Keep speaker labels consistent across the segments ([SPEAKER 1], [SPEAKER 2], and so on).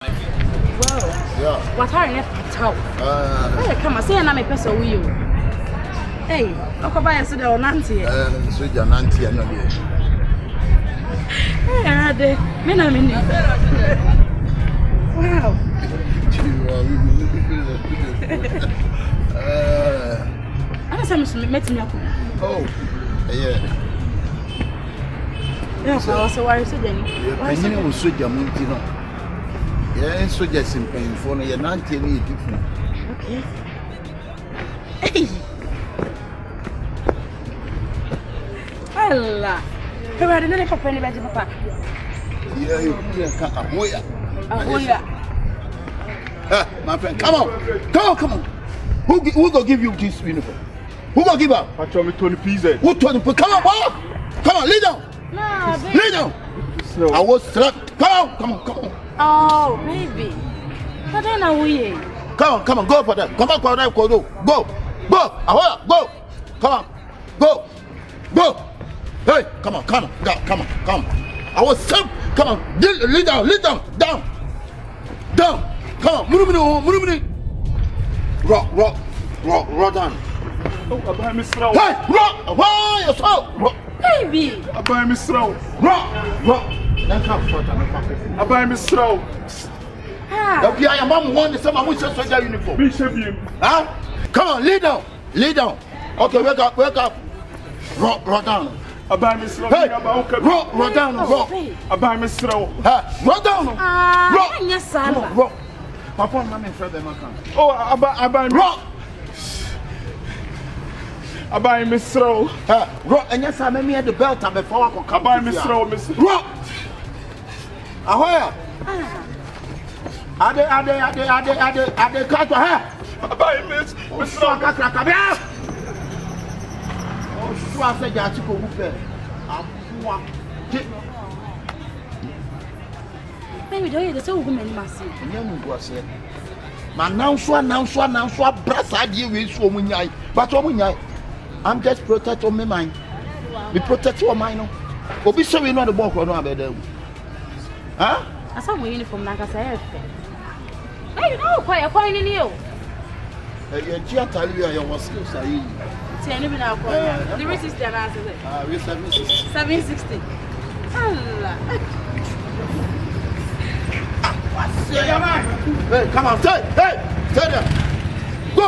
[SPEAKER 1] Wow.
[SPEAKER 2] Yeah.
[SPEAKER 1] What are you talk? Hey, come on, say I'm a person with you. Hey, I'll buy a soda or Nancy.
[SPEAKER 2] So you're Nancy and not here.
[SPEAKER 1] Hey, I had the men. Wow. I just met me.
[SPEAKER 2] Oh, yeah.
[SPEAKER 1] Yeah, so why are you so Jenny?
[SPEAKER 2] Why is it so Jamuntino? Yeah, so just in pain for your Nancy any different.
[SPEAKER 1] Okay. Hey. Allah. Hey, I didn't have a penny by Papa.
[SPEAKER 2] Yeah, you can't avoid it. My friend, come on. Who gonna give you this uniform? Who gonna give up?
[SPEAKER 3] I told me 20 pieces.
[SPEAKER 2] Who 20 pieces? Come on, boy. Come on, lay down.
[SPEAKER 1] No, baby.
[SPEAKER 2] Lay down. I was strapped. Come on.
[SPEAKER 1] Oh, baby. But then I will.
[SPEAKER 2] Come on, go for that. Come on, go. Ahoy, go. Come on, go. Hey, come on. I was strapped. Come on, lay down. Down. Come on, move. Rock down.
[SPEAKER 3] Oh, I buy me straw.
[SPEAKER 2] Hey, rock. Why you so?
[SPEAKER 1] Baby.
[SPEAKER 3] I buy me straw.
[SPEAKER 2] Rock. Then come short.
[SPEAKER 3] I buy me straw.
[SPEAKER 2] Okay, I am one. Some of which soldier uniform.
[SPEAKER 3] Bishop him.
[SPEAKER 2] Huh? Come on, lay down. Okay, wake up. Rock down.
[SPEAKER 3] I buy me straw.
[SPEAKER 2] Hey, rock down.
[SPEAKER 3] I buy me straw.
[SPEAKER 2] Rock down. Rock.
[SPEAKER 1] Yes, sir.
[SPEAKER 2] Come on, rock. Papa, mommy, friend, them come.
[SPEAKER 3] Oh, I buy me
[SPEAKER 2] Rock.
[SPEAKER 3] I buy me straw.
[SPEAKER 2] Rock. And yes, I made the belt and before I come.
[SPEAKER 3] I buy me straw, Miss.
[SPEAKER 2] Rock. Ahoy. Ade, cut to her.
[SPEAKER 3] I buy me straw.
[SPEAKER 2] Oh, so I said, you have to go with her.
[SPEAKER 1] Baby, do you the two women must see?
[SPEAKER 2] Man, now so brass idea with so many. But I'm just protecting my mind. We protect your mind. Obi so we know the book or no about them. Huh?
[SPEAKER 1] I saw my uniform like I said. Hey, no, quite a point in you.
[SPEAKER 2] You tell you your was say.
[SPEAKER 1] Tell me now, the resist the answer.
[SPEAKER 2] We
[SPEAKER 1] 760. Allah.
[SPEAKER 2] Hey, come on, stay there. Go.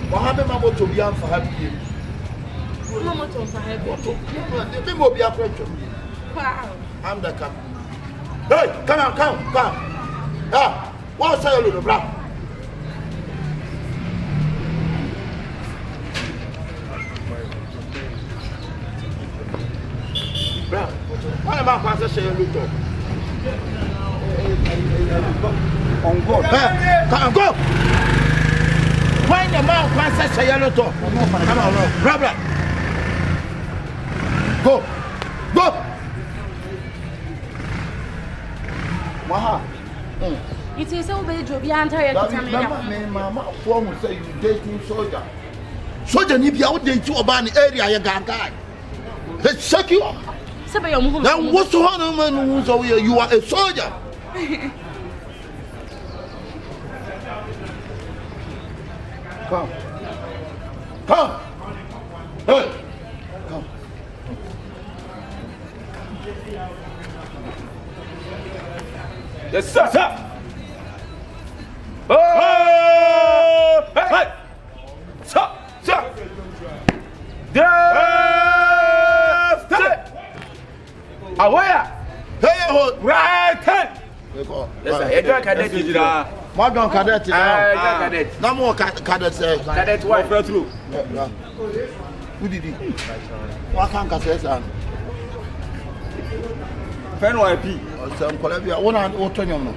[SPEAKER 2] What happened, Mamma, to be on for happy?
[SPEAKER 1] Mama told for her.
[SPEAKER 2] They will be a friend.
[SPEAKER 1] Wow.
[SPEAKER 2] I'm the captain. Hey, come. What's your little black? Brown, what am I passing your little? On go. Come go. Find the man passes say yellow to. Come on, brother. Go. Maha.
[SPEAKER 1] It is so bad job. You enter your
[SPEAKER 2] Mama, form say you dating soldier. Soldier need be out there to urban area you guy. Let's check you. Now what's the one man who's over here? You are a soldier. Come. Hey. Come.
[SPEAKER 3] Yes, sir. Oh! Hey! Sir! Aware!
[SPEAKER 2] Hey,
[SPEAKER 3] right hand! Yes, sir. You don't cadet it now.
[SPEAKER 2] What don't cadet
[SPEAKER 3] Cadet.
[SPEAKER 2] No more cadet say.
[SPEAKER 3] Cadet what? Through.
[SPEAKER 2] Who did it? What can't cadet say?
[SPEAKER 3] Fen YP.
[SPEAKER 2] Some Colombia. One and Otonium.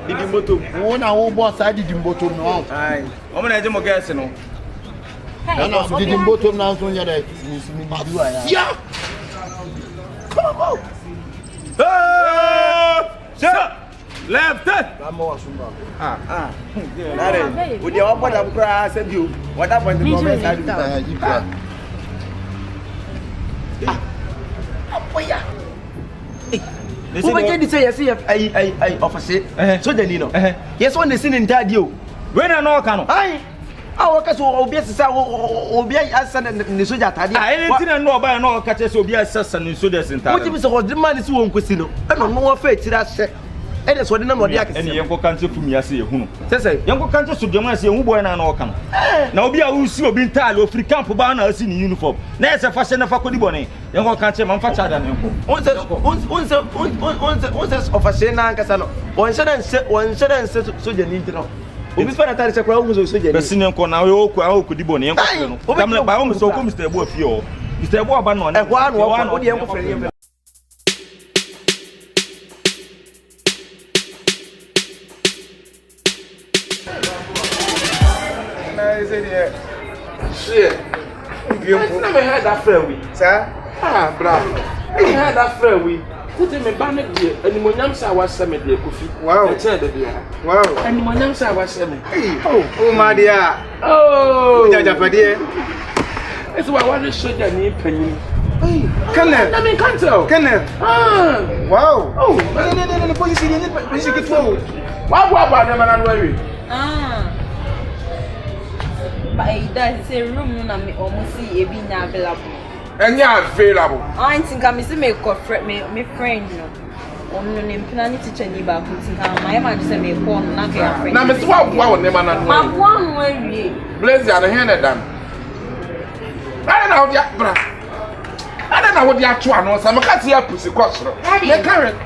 [SPEAKER 3] Didi moto.
[SPEAKER 2] One and old boss I did in bottom now.
[SPEAKER 3] Aye. I'm gonna do my guess, no.
[SPEAKER 2] No, did in bottom now. Yeah. Come on.
[SPEAKER 3] Sir. Left. With your what I'm crying, you. What happened to the Who can you say I officer? So the Nino. Yes, one is in Tadio. When I know Cano. Our case will be a son and the Soja Tadia. Anything I know about no catches will be a son and Sodas in town. What if the man is one Cusino? I don't know what fate that said. And that's what the number of the any young country from Yasi. Say, young country to Jamaica, who boy and Okan. Now be a who see being tired of free camp banners in uniform. There's a fashion of a Codibone. Young country manufactured than once of a Shana Casano. One said and said so you need to know. We spent a crowd was so the senior corner, could be bonny. I'm by almost so come Mr. Boffio. Mr. Boban, and one the young friend. You never had that fair week, sir. Ah, bravo. I had that fair week. Put him a banner here, and the Monamsa was summoned there, Kofi. Wow, wow, and the Monamsa was summoned. Oh, my dear. Oh, Jaffa, dear. It's what I want to show you a new penny. Can I mean, can't tell. Can I? Ah, wow. Oh, the police in the phone. What about them and worry? Ah. But it does say room, no, almost see a being available. And you are available. I think I'm missing my friend, my friend. On the name, planning to change about putting my man to send me a phone. Now, Miss Wow, never not one way. Blaze the other hand at them. I don't know what bra. I don't know what the actual was. I'm a cat here, pussy crossroad. The carrot.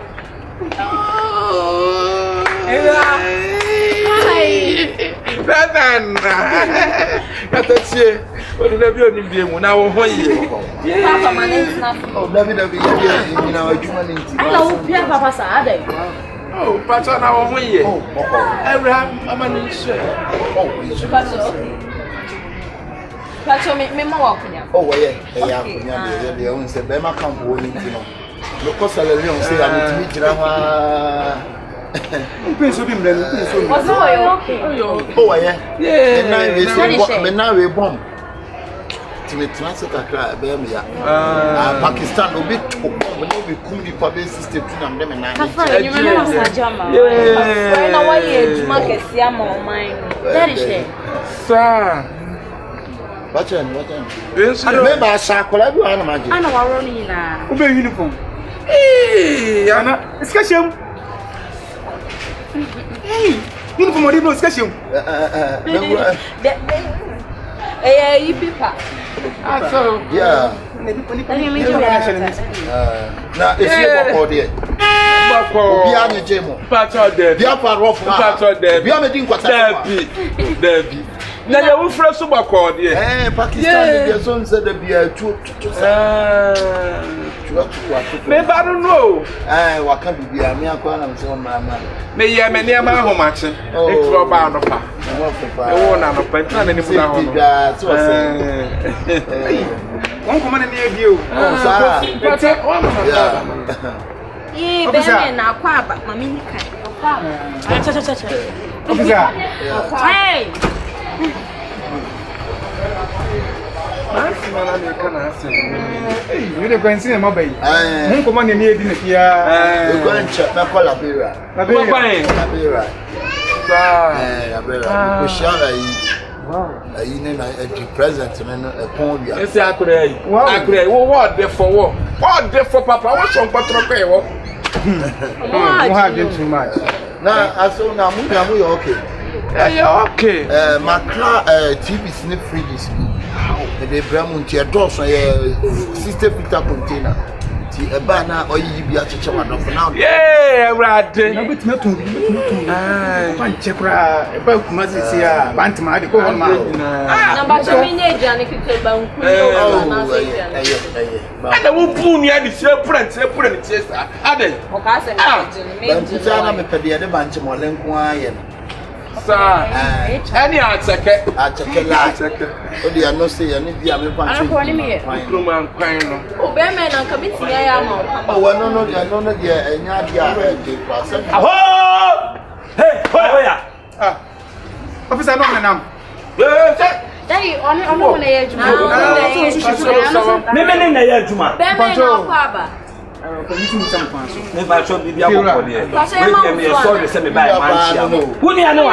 [SPEAKER 3] That's it. What did I be on now? Papa, my name's not. Oh, David, in our humanity. I know, Pierre Papa Sade. Oh, Patra, now, way. Oh, Abraham, I'm an insure. Oh, Patra, make me more. Oh, yeah, they own said, Bema can't go into no. Look, I say, I'm to meet oh, yeah. Yeah. Now we bomb. To transit a cry, Pakistan will be to be cool public system to them and I. That is it. Sir. What remember a shackle? I know our own uniform. Hey, Anna, discussion. Hey, uniform or discussion. You people. So, yeah. Now, if you walk there, behind the gym, part of the part of the Biamadin Derby. Now, you fresh super called here. Pakistan, your son said there be a two. Maybe I don't know. What can be a mere quantum so my man. May you have many of my home action. It's about the park. I won't have a pension anymore. One command near you. Oh, yeah, Ben, now, Papa, Mammy. Hey. You don't see my baby. I come on near dinner here. You're going to check my collar. A present and a poem. Yes, I could. What therefore? What therefore, Papa? What's on Patroceo? I have been too much. Now, I saw now, okay. Okay. My car TV snip fridges. The Bramont here doors on a 60 feet container. A banner or you be a teacher for now. Yeah, right. No, but not to Panchepra about Mazisia, Bantama, the Common Man. But I mean, Banku. And I will pull me at the separate chest. Added. I'm a pedia bunch of Molenquan. Any answer, I check it out. Oh, they are not saying any other one. Oh, Bearman, I'm coming to oh, well, no, I don't know. Hey, Officer, no, now. Daddy, on the edge. Never show me the apple there. Sorry, send me back. Wouldn't I know?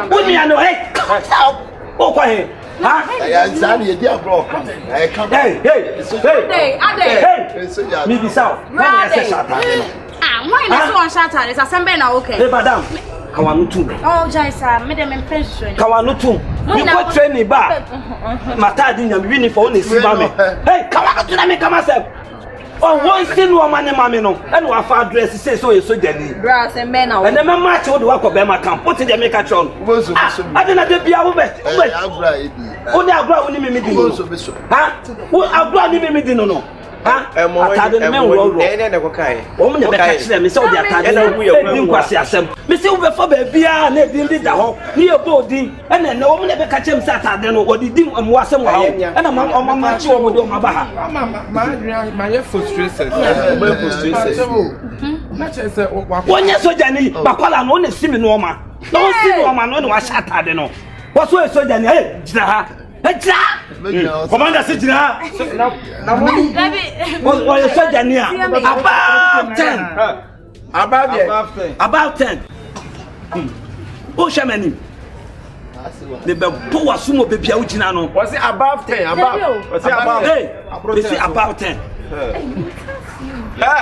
[SPEAKER 3] Wouldn't I know? Hey, come out. Oh, quiet. Huh?
[SPEAKER 2] I'm sorry, you dear bro. Hey, come.
[SPEAKER 3] Hey. Me be south.
[SPEAKER 1] Why is one shatter? It's a samba now, okay.
[SPEAKER 3] Hey, madam. Kawanutu.
[SPEAKER 1] Oh, Jaisa, madam, and pension.
[SPEAKER 3] Kawanutu. You go train me back. Matadi, I'm winning for only Simame. Hey, Kawanutu, I make myself. Oh, one thing woman and mammy no, and what far dress says so is so deadly. Brass and men, and then my match would walk up Bema camp. What did they make a tron? I didn't be our best. Only a ground with me, huh? What a ground with me, no. Huh? I'm woman, the catch them, so they are we are quasi assem. Miss Over Baby, and they did the whole near boarding, and then no one ever catch him Saturday or the dim and was some and I'm on my show with my baha. My frustration. One year so Jenny, Bacola only see me no man. No see woman, no was Saturday no. What's so Jenny? Hey, Commander Sijina. What you said, Jania? About 10. Oh, Shamani. The poor sumo baby Uchinano. Was it above 10? Was it above? Hey, it's about 10.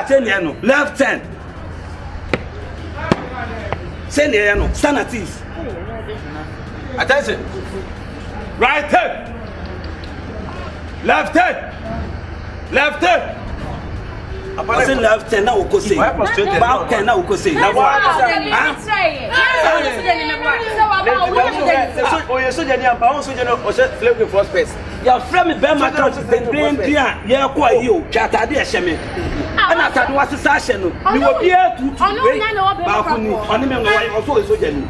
[SPEAKER 3] 10 yano, left 10. Send yano, sanatis. Attention. Right 10. Left 10. Left 10. I said left 10 now we say. About 10 now we say. Oh, you so Jenny and Paul so Jenny was flipping first space. Your friend me Bema couch the green pian. Yeah, quite you. Chata de sheme. And after was a session. You will be here to Banku. On him also so Jenny.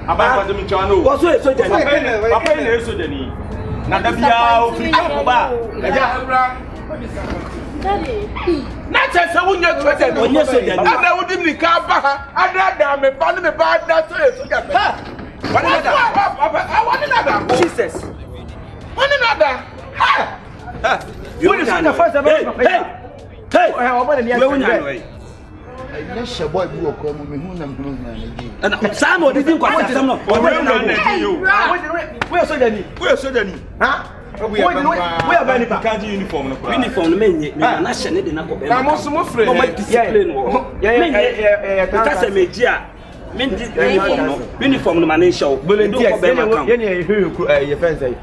[SPEAKER 3] About the Michano. Also so Jenny. Papa is so Jenny. Nadabia Oba. Not as a woman, you're present. And I wouldn't be Kaba. I'd rather me, Panama, me bad. That's what I want another. Jesus. One another. You want to see the first of all? Hey, I want to hear. Let's boy who come me who nam and Sam or didn't quite some of where so Danny? Where so Danny? Huh? We are very bad uniform. Uniform men, national did not go. I'm also more free. Discipline. That's a major. Uniform man show. Will do for Bema camp. Your friends say,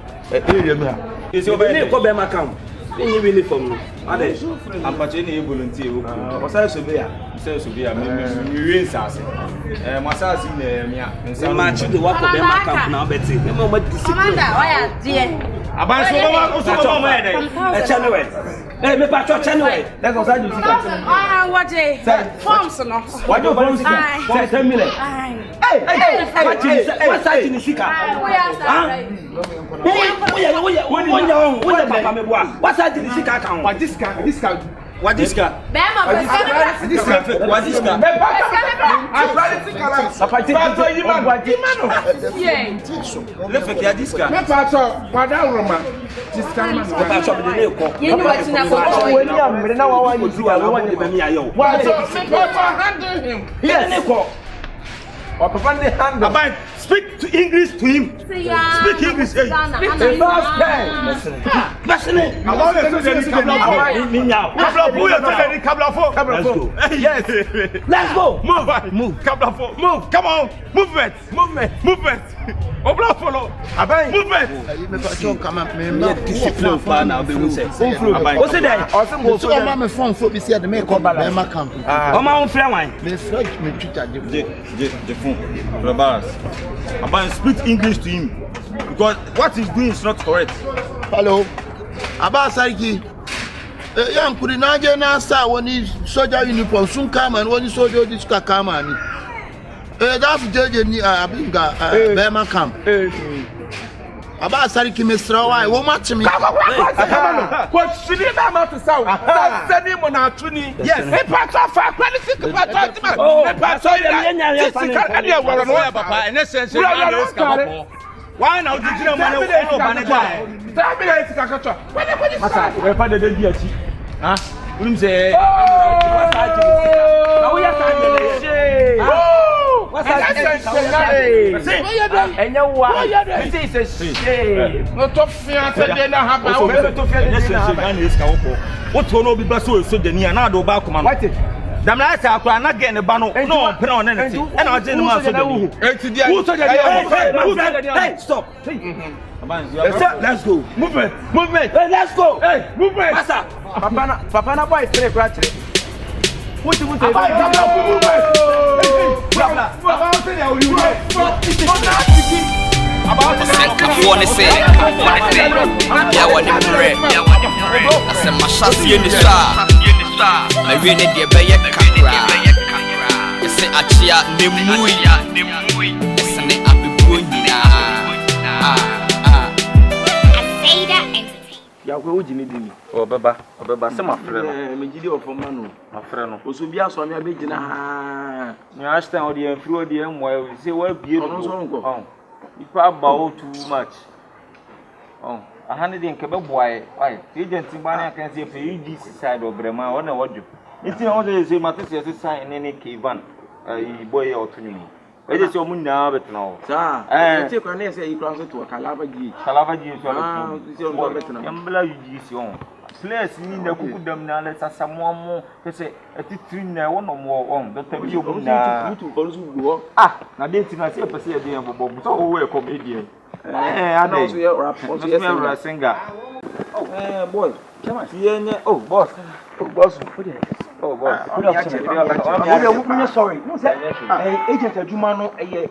[SPEAKER 3] is your Bema camp. Uniform. I'm particularly volunteer. Was I severe? Says to be a million sassy. Massage in the match the work of Bema camp now, Betty. No more discipline. About so January. Let me patch your January. That was I do. What day? Forms or not? What do you say? 10 minutes. Hey, what's that in the Sika? What's that in the Sika? What this guy? Speak to English to him. Speak English. Speak Yes. Let's go. Move. Come on. Movement. Follow. Movement. Discipline plan now. What's it there? So I'm phone for me see the make up Bema camp. My friend wine. Me fresh me teacher the phone. About speak English to him because what he's doing is not correct. Hello. About Sariki. Young could not get an answer when he's soldier uniform soon come and when he soldier this car come and that's judging Bema camp. About Sariki Mr. Why won't match me. What should he have to sound? Send him on our tuning. Yes, a part of our quality. Oh, why now did you know? Unim say what's that? And you what? This is a shame.
[SPEAKER 2] Not of fear to na haba.
[SPEAKER 3] What no be so the near na do ba kuma. What? Damn I say akwa na get the bano. No, put on anything. And I didn't want to Hey, stop. Let's go. Movement. Hey, let's go. Hey, movement. Massa. Papa na boy three crutch. What you want to ya go ujimi dimi obeba se ma frɛ no me gidi ofo ma no ma frɛ no oso bia so me abegina ha me ashtan odi afri odi enwa se wa bie no so nko ipa ba too much ahane de nke be boae ai agent ba na kan se fe ug side obrema wona wodwo enti na wode se mate se sign ne Kevan ai boy otuni eje se omu na betna o sa eti kwa na se ikra so to kalava gi so betna yambla ug si on slash ni na kuku dam na le sasamomo se etitri na wono mo on dr bi omu na na date na se pese ye de bobo so o we comedian I so you rap so you singer boy come on boss sorry no say agent aduma no here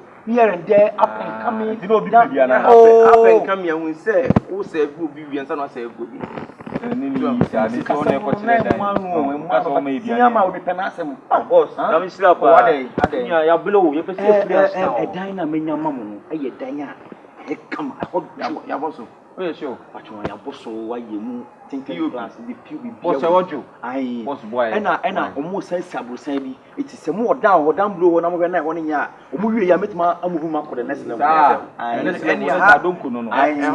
[SPEAKER 3] and there up and coming you know be up and coming and say who say go be we answer no say go be come ya boso we sure pacho ya boso wa yemu thinking class the pew be boss wajo ai boss boy ena omo sai sabusan bi iti se mo odan bro na mo na ho nya omo wie ya metima amuhu mako the next level eni ha donku no ai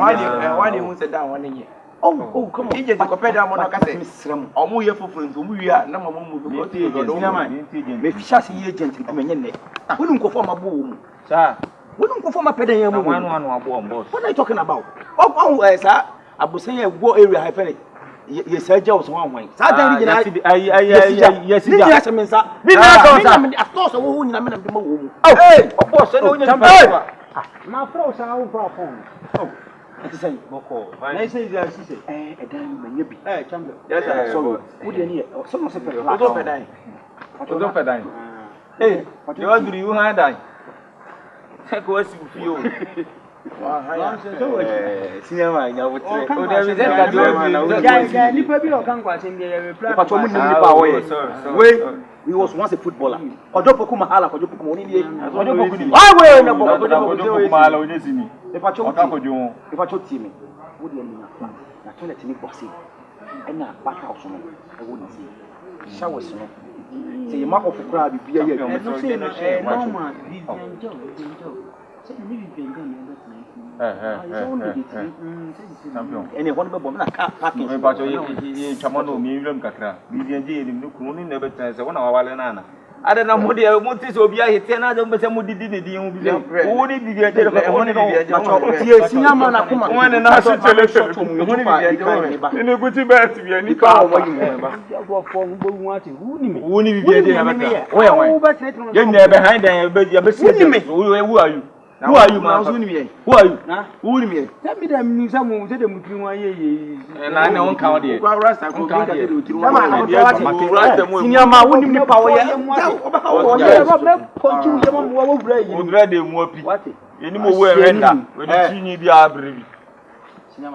[SPEAKER 3] wani hu se dan wani nye come on ije ko peda mo na ka se misrem omo ye fofo nzo omo wie na mo mu ko te me fisha se ye agent bi menye ne wonu nkofo mabo wo mu sa wouldn't go for my pedal. What are you talking about? Oh, sir, I was saying a war area. I felt it. Yes, sir, Joe's one way. Yes, yes, I mean, sir. Of course, I won't have the moon. Oh, hey, of course, I know you. My frogs are over a phone. Oh, it's a Boko. I say, yes, she said, a dime, maybe. Hey, chamber. Yes, I saw. Would you need someone said, I don't die. Hey, what do you have? Go see you. Cinema, you would say, oh, there is a you can't watch him. He was once a footballer. Or Dopokuma Hala for Dopokuni. I will never if I told me, would you mean a toilet in boxing? And a back house, I wouldn't see. Showers, say, mark of a crab, be a any one of them packing about Chamano, Miriam Cacra, BJ, Nukuni never tells 1 hour Valena. I don't know what the motives will be. I tell them, but somebody did it. You will be there. Yes, Yaman, one and I should tell you. In a good bed to be any car. Who need to be there? Where? You're behind them, but you're who are you? Who are you, man? Who are you? Who are you? Tell me that means someone who said them between 1 year and I don't count it. Rasta, come on, senior man, wouldn't be power. What? Any more way render when you need the abbreviation.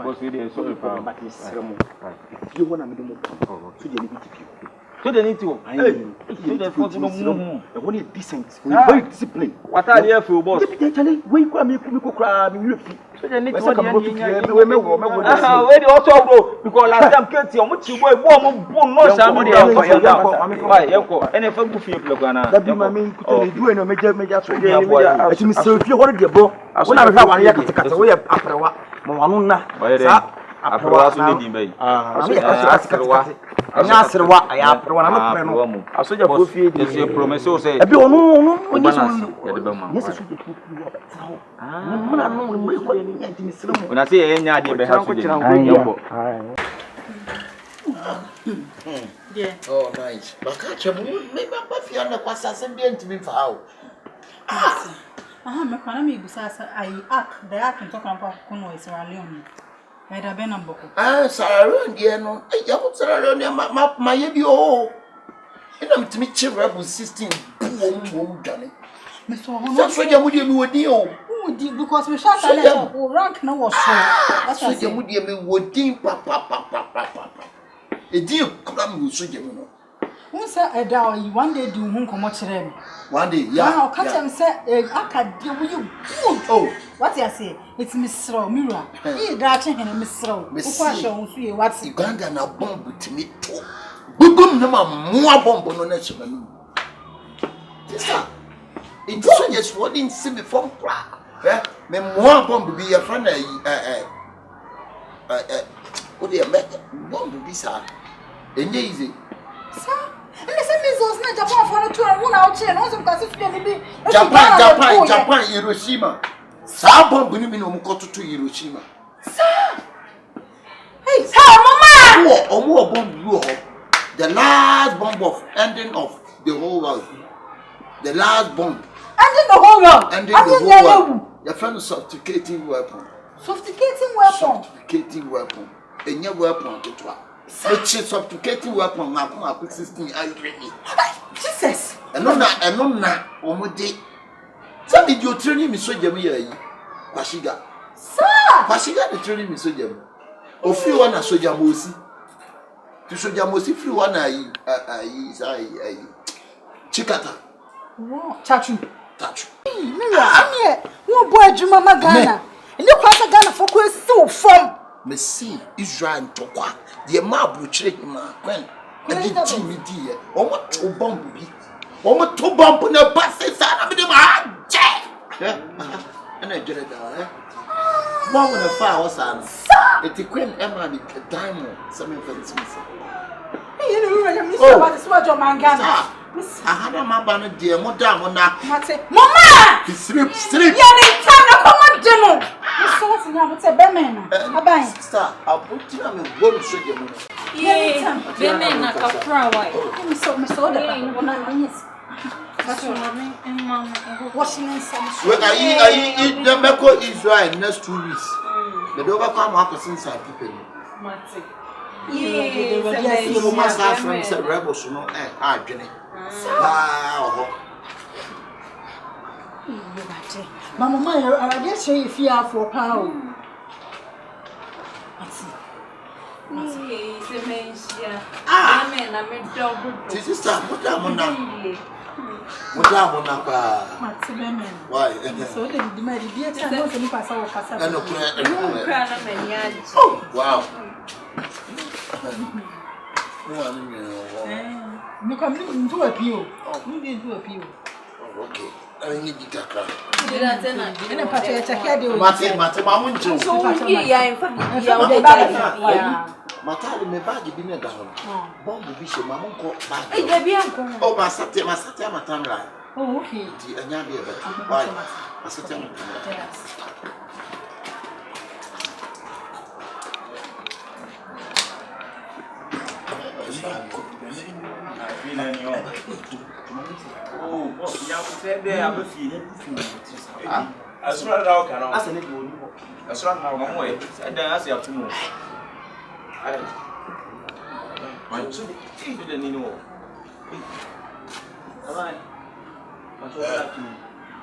[SPEAKER 3] Was really sorry for but this ceremony. If you want to do more, so you need to. So they need to. So they want to know. They want decent. Very disciplined. What are you for, boss? We come here, cry. So they need to. Where also go because last time Katie, how much you boy, no somebody else. Why? And if I'm feel plugana. That be my main. Do any major. It's me. So if you want to bro, when I have 1 year, we have after what? Monuna. After what? anya serewa aya prewa na me pre no asoja fo fie di
[SPEAKER 4] ese promise o say
[SPEAKER 3] ebi onu onye so
[SPEAKER 4] ya de be ma
[SPEAKER 3] yes so de fo fie mo na no mo ko ni anti misre mo
[SPEAKER 4] una say ye nya ade be ha so de yebo
[SPEAKER 1] Yeah.
[SPEAKER 2] Oh, nice. But catch a moon, maybe I'm feeling the Quassassin being to be found.
[SPEAKER 1] Me kana me busasa I act the act talk about kuno is Leon. Eda benamboko.
[SPEAKER 2] Sarah, dear, no, I don't say my yebi oh. And I'm to meet Rebel 16 boom, Johnny. That's what you would deal.
[SPEAKER 1] Because we shot a rank no was so. That's what you would
[SPEAKER 2] would deem papa. A deal come with Sujan.
[SPEAKER 1] Who said a dow you one day do whom come watch them?
[SPEAKER 2] One day,
[SPEAKER 1] I'll catch him say, I can deal with you. Oh, what you say? It's Miss Row, Mira. He dashing and Miss Row. Miss Show, what's
[SPEAKER 2] Uganda na bomb to me too. Boom, no more bomb on the nation. It's just what didn't see me from Prague. Me more bomb be a friend. What do you make? Bomb be sad. And easy.
[SPEAKER 1] And the same is not Japan for the 2 and 1 out here. Also, because it's going to be
[SPEAKER 2] Japan, Hiroshima. Sabo Bunimi no Mukoto to Hiroshima.
[SPEAKER 1] Sir! Hey, sir, Mama!
[SPEAKER 2] Or more bomb, the last bomb of ending of the whole world. The last bomb.
[SPEAKER 1] Ending the whole world.
[SPEAKER 2] Ending the whole world. Your friend is sophisticating weapon.
[SPEAKER 1] Sophisticating weapon.
[SPEAKER 2] Sophisticating weapon. A new weapon to try. Which is sophisticating weapon now 16
[SPEAKER 1] Jesus.
[SPEAKER 2] And no na omode. So did you training me so jam here? Kwashiga.
[SPEAKER 1] Sir!
[SPEAKER 2] Kwashiga the training me so jam. Ofi wana soja mosi. To soja mosi free wana yi chikata.
[SPEAKER 1] Wow, Tachu.
[SPEAKER 2] Mira,
[SPEAKER 1] I'm here. One boy Juma Magana. And you cross a Ghana for so from
[SPEAKER 2] me see Israel tokwa. The mabu chire him when the Jimmy dear. Omo to bomb bi. Omo to bomb na passe sana me dem je. And I jere da bomb na fa o sana. Eti queen Emma ni diamond some fancy.
[SPEAKER 1] Hey, you know me so about the sword of Mangana.
[SPEAKER 2] I had a mabana dear Modam na.
[SPEAKER 1] Mama!
[SPEAKER 2] Sleep.
[SPEAKER 1] Ya ni tana kwa demo. So what's in your say bemen? Abai.
[SPEAKER 2] Sister, I'll put you on a gold sugar.
[SPEAKER 5] Yeah, bemen na kafra wai.
[SPEAKER 1] Me so the one yes.
[SPEAKER 5] That's what I mean. And mama,
[SPEAKER 1] Washing and some.
[SPEAKER 2] Well, I eat the Meko Israel next 2 weeks. The dover come up since I people.
[SPEAKER 5] yeah,
[SPEAKER 2] So my son from said rebels, no, Jenny. Wow.
[SPEAKER 1] Mama, I guess you fear for power.
[SPEAKER 2] Sister, why?
[SPEAKER 1] So the married time was in Passau.
[SPEAKER 2] Oh, wow.
[SPEAKER 1] You come into a pew. You didn't do a pew.
[SPEAKER 2] Okay. I need to get a
[SPEAKER 1] And a patch,
[SPEAKER 2] Mate,
[SPEAKER 5] so yeah, in fact,
[SPEAKER 2] Matali me bag bi me da ho. Bomb bi she ma monko bag.
[SPEAKER 5] eh, baby, uncle.
[SPEAKER 2] Oh, masate matamra.
[SPEAKER 1] oh, okay.
[SPEAKER 2] Di anya bi e ba. Why? Masate matamra.
[SPEAKER 4] Oh, ya said there have a feeling. As well as I can. As an equal. As well as I'm away. And then as you have to move. I so the didn't know. All right.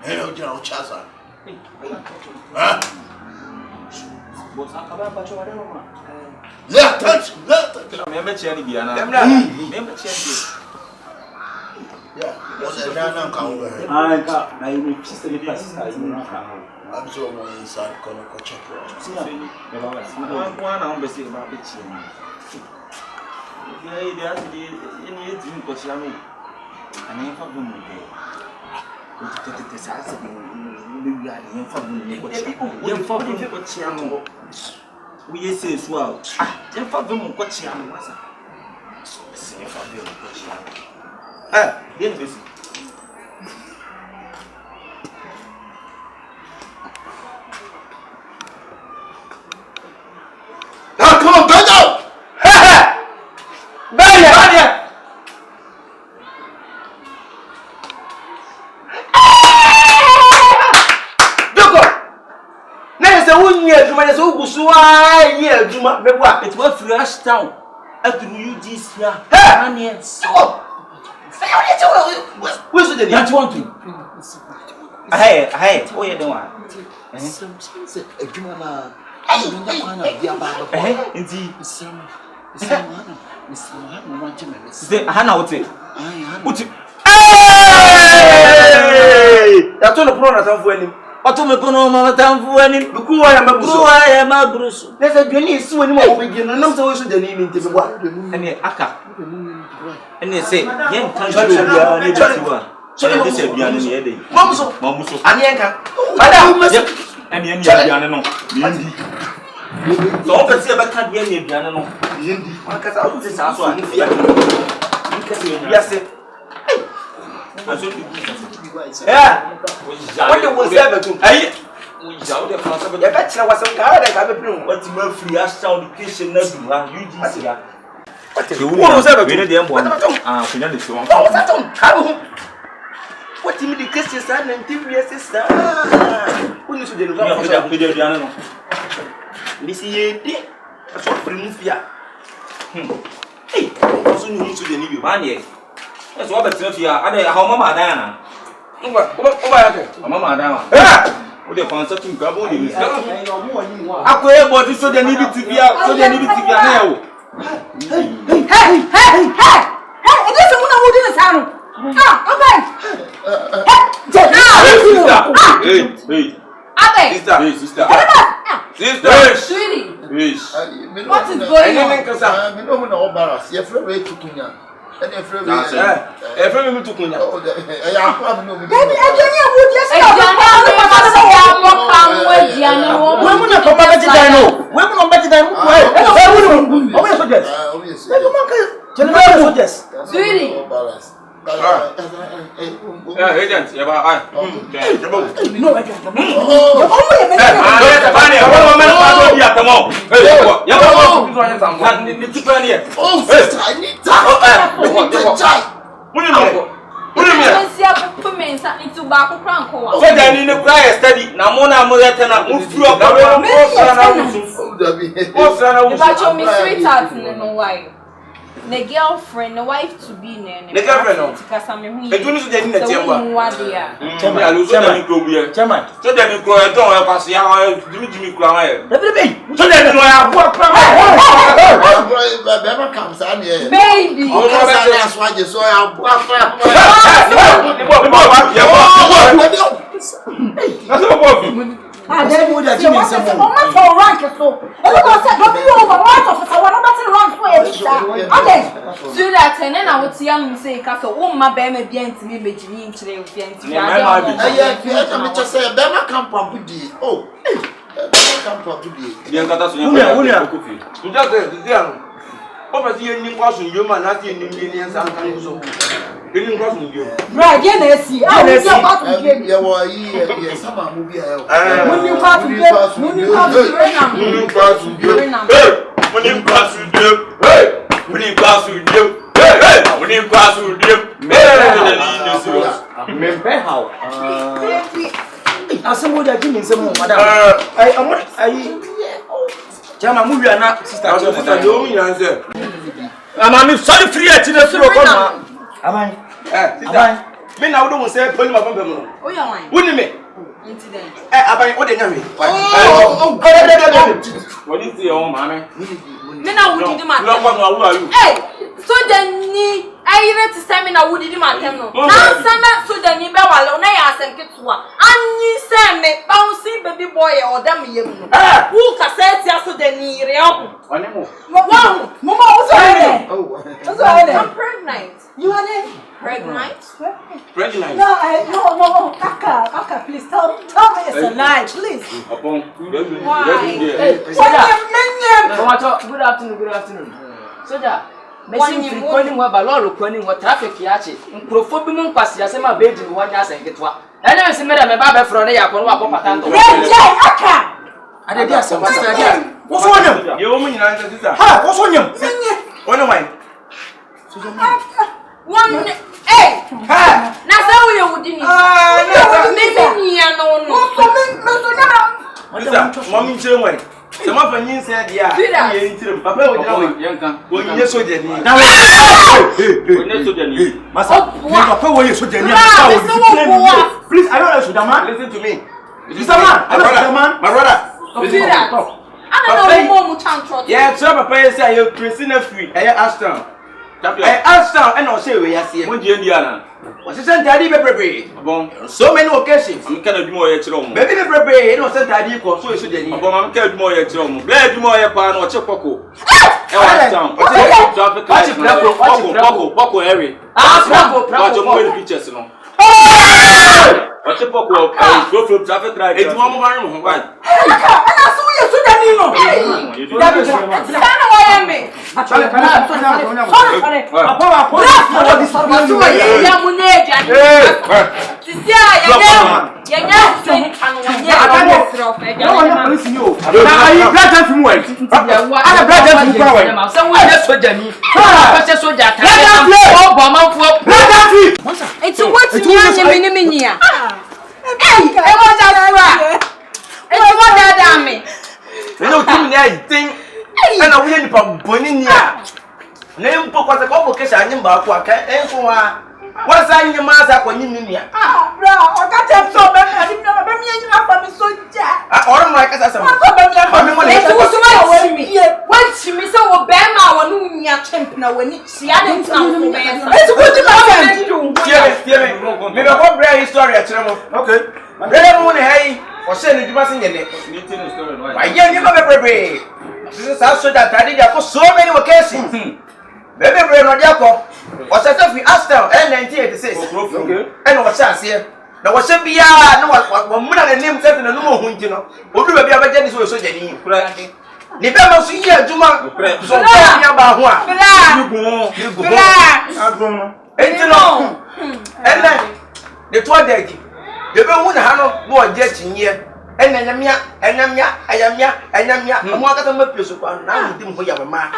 [SPEAKER 2] Hello, General Chaza.
[SPEAKER 4] What's about whatever?
[SPEAKER 2] Let touch.
[SPEAKER 4] Remember Cherry Biana. Remember Cherry.
[SPEAKER 2] Yeah, what's a nana come over?
[SPEAKER 3] I will just the pass.
[SPEAKER 2] I'm so more inside Conoco check.
[SPEAKER 4] One on the same about the chin. Yeah, there's any drink or shammy. I never have them with you. We say, well, then for them, what she Didn't busy.
[SPEAKER 2] Now come on, get out!
[SPEAKER 3] Banya! Doko! Na se wunye adwuma na se wugusu ai ye adwuma bebwa
[SPEAKER 4] It was flash town. After you this here.
[SPEAKER 3] onions. We so dey
[SPEAKER 4] That want to. Hey, oh yeah, don't want. Indeed. Say, Hannah, what's it? What's it?
[SPEAKER 3] Hey! Ya to no pro na tanfo anim.
[SPEAKER 4] Oto me kono ma tamfu anim.
[SPEAKER 3] Buku wa ya mabuso.
[SPEAKER 4] Kuwa ya mabrusu.
[SPEAKER 3] Na se dwani isi woni ma obegi no nam se wo so dani ni ntebe bwa.
[SPEAKER 4] Ene aka. Ene say, yen kan show bia ni betiwa. Ene dey say bia ni e dey. Mamuso.
[SPEAKER 3] Ani enka. Madam.
[SPEAKER 4] Ene yen bia ni no. Yendi. So o pese be kan bia ni bia ni no. Yendi.
[SPEAKER 3] Akasa o ti sa so ani
[SPEAKER 4] Fia.
[SPEAKER 3] Bia se.
[SPEAKER 4] Aso di.
[SPEAKER 3] Yeah. What you was ever to?
[SPEAKER 4] Ayi. Mo jaw de France be.
[SPEAKER 3] Ya ka kira wasam ka da ka be pinu.
[SPEAKER 4] What you free as education na du ha UGC ya.
[SPEAKER 3] What you was ever to?
[SPEAKER 4] We dey embo. Ah, kunya de so.
[SPEAKER 3] Oh, what's that on? How? What you mean the Christian side and TV sister? Who you so dey
[SPEAKER 4] Ya
[SPEAKER 3] love?
[SPEAKER 4] pe de dia no.
[SPEAKER 3] This ye dey. So free mufia. Hey, so you so dey ni bi.
[SPEAKER 4] Man ye. Eso wa betina fia. Ade ha mama adan na.
[SPEAKER 3] Oba ya ke.
[SPEAKER 4] Mama adan wa. O de fansa tun ka bo de mi.
[SPEAKER 3] Akoye body so dey ni bi tibia, so dey ni bi tibia na ya wo.
[SPEAKER 1] Hey! It is someone who didn't sound. Okay.
[SPEAKER 4] Hey. Sister.
[SPEAKER 5] Sweetie,
[SPEAKER 2] What
[SPEAKER 5] what is going on?
[SPEAKER 2] Me no na obaras. Ye frɛ we tukunya. Ene frɛ we.
[SPEAKER 3] E fe me tukunya.
[SPEAKER 2] Oh, ya akwa me no me.
[SPEAKER 1] Baby, I don't know who just
[SPEAKER 3] We mu na papa be tidan no. We mu no be tidan mu. We mu no so just.
[SPEAKER 2] Obviously.
[SPEAKER 3] E mo kan. General so just.
[SPEAKER 5] Sweetie.
[SPEAKER 4] Agent, ya ba ai.
[SPEAKER 1] No, I don't know.
[SPEAKER 2] Oh, sister, I need that.
[SPEAKER 5] The girlfriend, the wife to be nene.
[SPEAKER 3] The girlfriend no.
[SPEAKER 5] Because I'm here.
[SPEAKER 3] E tunu so dey ni na tiemba.
[SPEAKER 4] Chairman. So dem ko e don e pass ya Jimmy kura ma e.
[SPEAKER 3] So dey no ya bo akra.
[SPEAKER 2] Bema comes on here.
[SPEAKER 5] Baby.
[SPEAKER 2] Oh, that's why you saw your
[SPEAKER 5] So that and then I would see him say, "Castle, oh my baby, bien to me, but you need to be bien to me."
[SPEAKER 2] I just say, Bema come from Budi. Oh, Bema come from Budi.
[SPEAKER 4] Bien kata so
[SPEAKER 3] Unia. Tu just say, "Diano." O ba si eni kwaso nyo ma na ti eni ni ensa kan so. Eni kwaso nyo.
[SPEAKER 1] Right, yeah, let's see. I will go back to game.
[SPEAKER 2] Yeah, well, yeah, some movie.
[SPEAKER 1] When you pass to game, when you pass to game,
[SPEAKER 3] Chama mu wi ana sister
[SPEAKER 4] yo mi yan se.
[SPEAKER 3] Amami sorry free at the floor come. Aman. Sister. Me na wo do say poli ma pampa mu.
[SPEAKER 5] Oh, your line.
[SPEAKER 3] Wuni me.
[SPEAKER 5] Incident.
[SPEAKER 3] Aban o de nya me.
[SPEAKER 4] What is your mama?
[SPEAKER 5] Me na would do my.
[SPEAKER 4] No one are you.
[SPEAKER 5] Hey, so then ni I read to say me na would do my temno. Now sana so then ni be wala na ya asem ketua. Anyi say me bouncy baby boy or them yem. Who ka say tia so then ni re oku.
[SPEAKER 4] Anemo.
[SPEAKER 1] Wow, Mama, what's happening? What's happening?
[SPEAKER 5] I'm pregnant.
[SPEAKER 1] You are there?
[SPEAKER 5] Pregnant?
[SPEAKER 4] Pregnant.
[SPEAKER 1] No, no, Aka, please tell me it's a lie, please.
[SPEAKER 4] Upon.
[SPEAKER 5] Why?
[SPEAKER 3] Good afternoon. Soja, Mesi frikoni mu abalolo kwani mu traffic ya che. Nkrofo bi mu nkwasi asema beji mu wanya asenketwa. Ene nsi meda me ba be fro ne yakọ no akọ patanto.
[SPEAKER 1] Aka.
[SPEAKER 3] Adede asem sister dia.
[SPEAKER 4] Wo so nyam. Ye wo mu nyina nta sister.
[SPEAKER 2] Ha, wo so nyam.
[SPEAKER 4] Wono man.
[SPEAKER 5] One eh.
[SPEAKER 4] Ha.
[SPEAKER 5] Na say we wudi ni. Me ni ya no no.
[SPEAKER 4] Sister, mami nche nwe. Se ma fa nyin se dia. Ye ntirim. Papa wo dira wo yenka. Wo nye soja ni.
[SPEAKER 2] Na we.
[SPEAKER 4] Wo nye soja ni.
[SPEAKER 2] Masa, papa wo ye soja ni. Please, I don't know soja man.
[SPEAKER 4] Listen to me.
[SPEAKER 2] Sister man, I don't know man.
[SPEAKER 4] My brother.
[SPEAKER 5] Listen to me. I don't know mo chantro.
[SPEAKER 4] Yeah, so papa ye say you Christina free. Eh Ashton. Ashton and no say we yase. Mo je ndi ana. Wo se sentadi bebrebe. Bon. So many occasions. Am kana dwuma ye kire omo. Baby bebrebe, no sentadi ko so eso de ni. Bon, am kana dwuma ye kire omo. Bla dwuma ye pa na o che koko. E wa Ashton. O che traffic light. Poko area. Prako. Mo we pictures no. O che poko. Go from traffic light. E dwuma mo ba mo ba. No, thing. And I will put Boninia. Name for what a couple case I am back. And so what's I in your master when you need?
[SPEAKER 1] Ah, bro, I got so bad. I didn't know about me so jack.
[SPEAKER 4] Or my cousin.
[SPEAKER 5] When she miss our Bama or Nunia champion when she hadn't found the man.
[SPEAKER 1] It's good to
[SPEAKER 4] Maybe what brand history at Tremor. Okay. Brother Moon, hey, or send it passing in it. I get you a baby. This is also that I did for so many occasions. Baby, Brother Jacob was set up with Aston and 1986. And was chance here. There was a beer, no one would have named set in a number of you know. Would you be a Jenny was so Jenny? The Bama see here, Juma. So, and then the 20. The woman had no jet in here. And Namia, and what can make you so far now? For your man.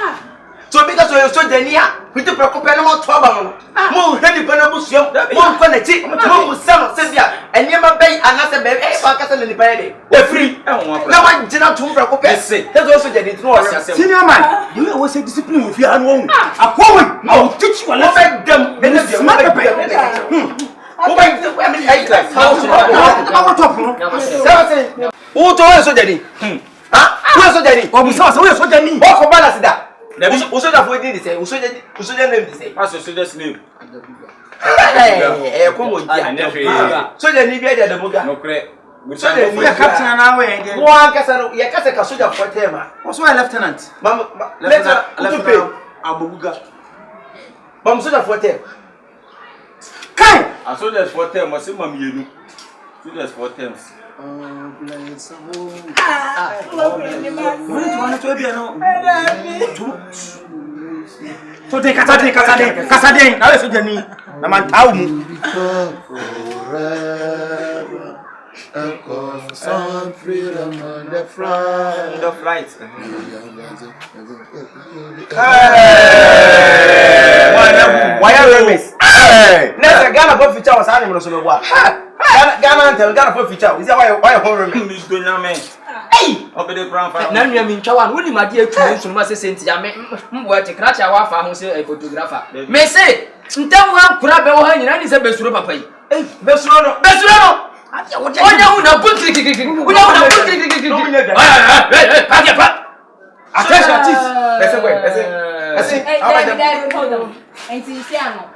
[SPEAKER 4] So, because you are so near, we took a couple trouble. More heavy penalties, more quality, more some Cynthia, and never pay another baby. I can't any pay. We're free. Now I did not to recompense. That's also the interest. Senior man, you always say discipline with your own. A woman, I'll teach you a lot of them in the smart pay. Who told so Jenny? Where's so Jenny? Oh, we saw so Jenny. What for balance that? Who's that for this? Who's your name to say? What's your name? Hey, come on, so Jenny be the Muga. No credit. So the captain and I way. One castle, Yakasa soldier for Tema. What's my lieutenant? Mamma, let's pay Abuga. Bam soldier for Tem. Kai! I saw that for them, was my you. Soldiers for them. So take Casade, now is Jenny. I'm on town. Some freedom on the front of lights. Why are you? Next, Ghana for future was animals on the wall. Ghana and Ghana for future. Is that why horror is doing now, man? Hey! Over the ground. Now you mean Chawan, would you, my dear, to must say, what a crash our farm say a photographer. May say, tell one crab behind you, and is a best rubber pay. Hey, best runner.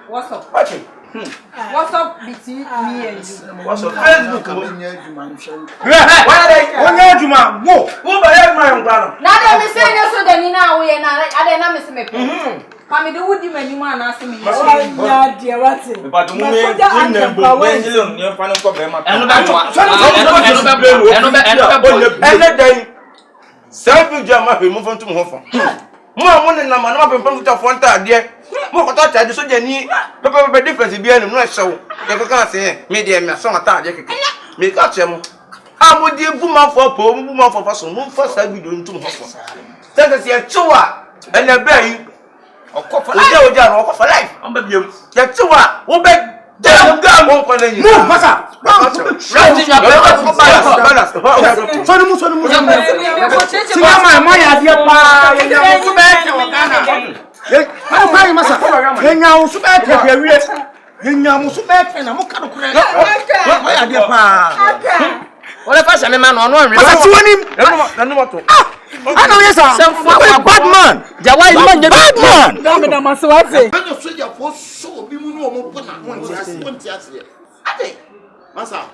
[SPEAKER 4] What's up? What's up between me and you? What's up? Facebook. Who buy my own? Now let me say so that you know we are not. I didn't miss me. Come do what you mean you man ask me.
[SPEAKER 1] Yeah, dear, what's it?
[SPEAKER 4] But you
[SPEAKER 3] mo ne na ma na pempem futa fonta de mo ko ta charge so je ni pepe difference bi enu no ehyew ye ko kan se me de me so ata de keke me ka che mo amodi buma fo po buma fo so mo fa sa video ntum ho fo tanga se chewa ena be yi okofa life oja no okofa life amba biem ye chewa wo be dem gam won ko na yi move masa right ya balance so ni mu singa ma ya de pa ye nya so be ke o kana ha pa masa ye nya so be ke wiye ye nya so be ke na mo ka do kura ma ya de pa wala fa sa me ma no nwe masa ti woni nanu moto I know yes sir bad man jawai man bad man
[SPEAKER 1] na maso ase
[SPEAKER 2] when you soldier for so bi mu no mo pona wonti ase ade masa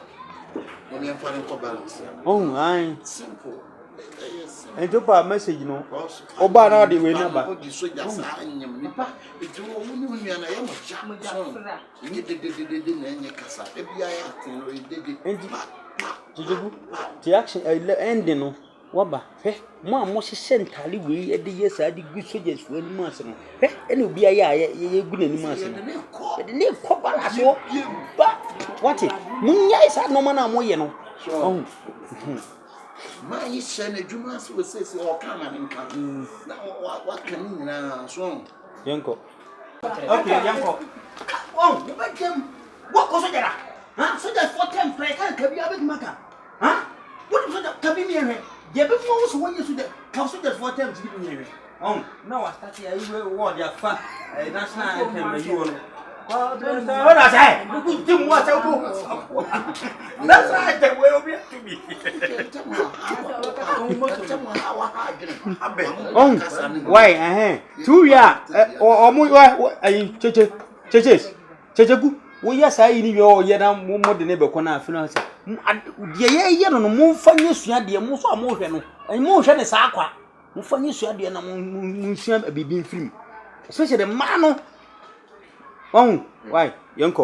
[SPEAKER 2] mo me fa ko balance
[SPEAKER 3] oh ai
[SPEAKER 2] simple yes
[SPEAKER 3] ento pa message no oba na de we na ba
[SPEAKER 2] o di soldier sa anyam nipa etu wo mu ni na ya mo ja ni de na enye kasa e bia ya tin ro de
[SPEAKER 3] Jijugu the action ending no waba he mo amohye sentale we e de yesa de gu soldiers fo ani mu ase no he ene obi aya ye gu nani mu ase no de ne ko bala so ba what munya isa no mana mo ye no oh
[SPEAKER 2] ma yi she na dwuma so we say o ka ma nka na wa kan ni na so
[SPEAKER 3] yanko okay yanko oh you ba jem what ko so jara ha so just for time play kan ka bi abet maka ha what so ka bi mi here ye be mo so won yesu de ka so just for time bi mi here na wa start ya you word ya fa national anthem you no what I say you tim what I do that's right the way obi to me why two ya omo checheku wo ya sai ni yo ye na mo de ne be ko na afi na se de ye no mo fa nyesua de mo so amo hwe no mo hwe ne sa akwa mo fa nyesua de na mo nsua bibi mfiri especially the man no why yanko